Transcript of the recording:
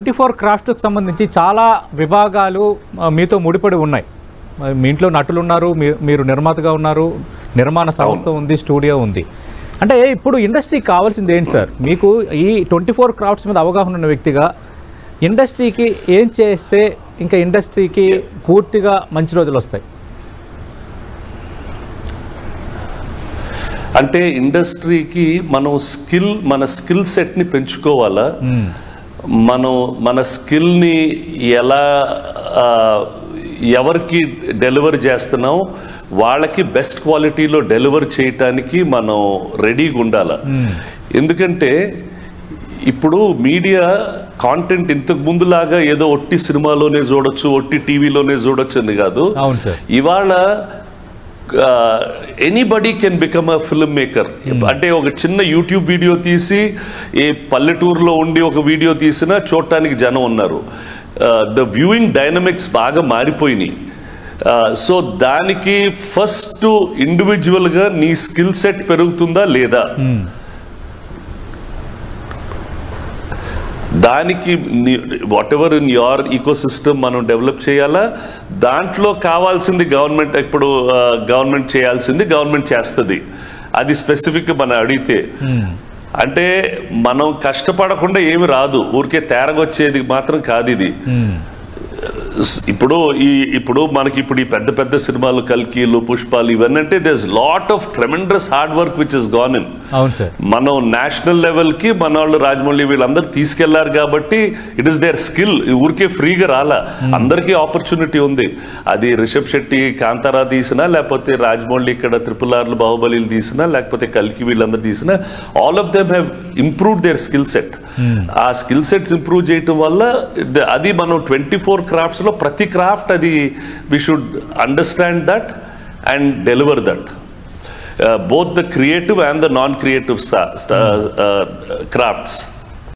24 క్రాఫ్ట్కి సంబంధించి చాలా విభాగాలు మీతో ముడిపడి ఉన్నాయి. మీ ఇంట్లో నటులు ఉన్నారు, మీరు నిర్మాతగా ఉన్నారు, నిర్మాణ సంస్థ ఉంది, స్టూడియో ఉంది. అంటే ఇప్పుడు ఇండస్ట్రీకి కావాల్సింది ఏంటి సార్? మీకు ఈ 24 క్రాఫ్ట్స్ మీద అవగాహన ఉన్న వ్యక్తిగా ఇండస్ట్రీకి ఏం చేస్తే ఇంకా ఇండస్ట్రీకి పూర్తిగా మంచి రోజులు వస్తాయి? అంటే ఇండస్ట్రీకి మన స్కిల్ సెట్ని పెంచుకోవాలా, మన స్కిల్ని ఎలా ఎవరికి డెలివర్ చేస్తున్నాం వాళ్ళకి బెస్ట్ క్వాలిటీలో డెలివర్ చేయటానికి మనం రెడీగా ఉండాలి. ఎందుకంటే ఇప్పుడు మీడియా కాంటెంట్ ఇంతకు ముందులాగా ఏదో ఒట్టి సినిమాలోనే చూడొచ్చు, ఒట్టి టీవీలోనే చూడొచ్చు అని కాదు. ఇవాళ anybody can become a film maker. అంటే ఒక చిన్న యూట్యూబ్ వీడియో తీసి ఏ పల్లెటూరులో ఉండి ఒక వీడియో తీసినా చూడటానికి జనం ఉన్నారు. ద వ్యూయింగ్ డైనమిక్స్ బాగా మారిపోయినాయి. సో దానికి ఫస్ట్ ఇండివిజువల్గా నీ స్కిల్ సెట్ పెరుగుతుందా లేదా, దానికి what ever in your ecosystem మనం డెవలప్ చేయాలా. దాంట్లో కావాల్సింది గవర్నమెంట్, ఇప్పుడు గవర్నమెంట్ చేయాల్సింది గవర్నమెంట్ చేస్తుంది. అది స్పెసిఫిక్గా మనం అడిగితే, అంటే మనం కష్టపడకుండా ఏమి రాదు, ఊరికే తేరగొచ్చేది మాత్రం కాదు ఇది. ఇప్పుడు మనకి ఈ పెద్ద పెద్ద సినిమాలు, కల్కీలు, పుష్పాలు, ఇవన్నీ అంటే there's lot of tremendous hard work which is gone in. మనం నేషనల్ లెవెల్కి మన వాళ్ళు రాజమౌళి వీళ్ళందరూ తీసుకెళ్లారు కాబట్టి ఇట్ ఈస్ దేర్ స్కిల్. ఊరికే ఫ్రీగా రాలా, అందరికీ ఆపర్చునిటీ ఉంది. అది రిషబ్ శెట్టి కాంతారా తీసినా, లేకపోతే రాజమౌళి ఇక్కడ త్రిపులార్లు, బాహుబలిలు తీసినా, లేకపోతే కల్కి వీళ్ళందరూ తీసినా, all of them have improved there skill set. ఆ స్కిల్ సెట్స్ ఇంప్రూవ్ చేయటం వల్ల అది మనం 24 క్రాఫ్ట్స్లో ప్రతి క్రాఫ్ట్ అది we should understand that and deliver that, both the creative and the non-creative crafts.